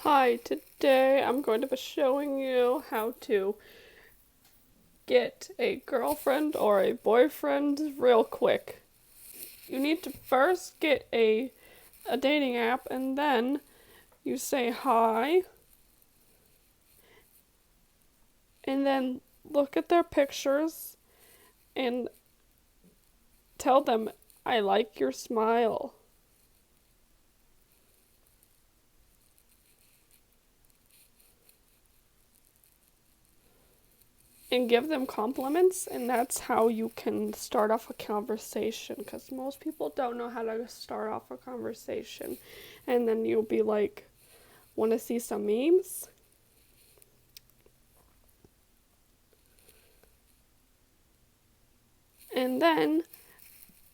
Hi, today I'm going to be showing you how to get a girlfriend or a boyfriend real quick. You need to first get a dating app and then you say hi and then look at their pictures and tell them, I like your smile. And give them compliments, and that's how you can start off a conversation, because most people don't know how to start off a conversation. And then you'll be like, want to see some memes? And then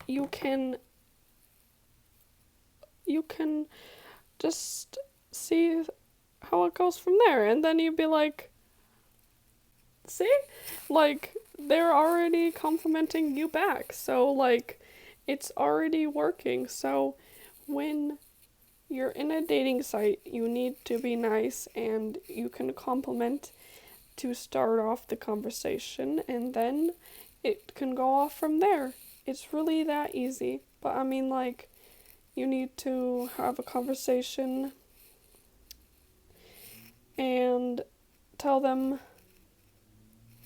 you can you can just see how it goes from there. And then you'd be like, see? Like, they're already complimenting you back. So, like, it's already working. So, when you're in a dating site, you need to be nice and you can compliment to start off the conversation, and then it can go off from there. It's really that easy. But I mean, like, you need to have a conversation and tell them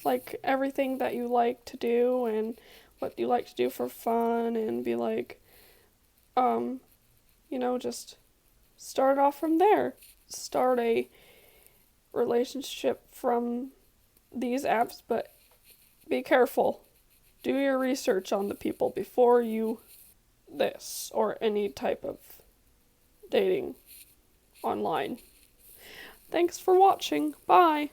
like everything that you like to do and what you like to do for fun, and be like, um, just start off from there. Start a relationship from these apps, but be careful. Do your research on the people before you this or any type of dating online. Thanks for watching. Bye.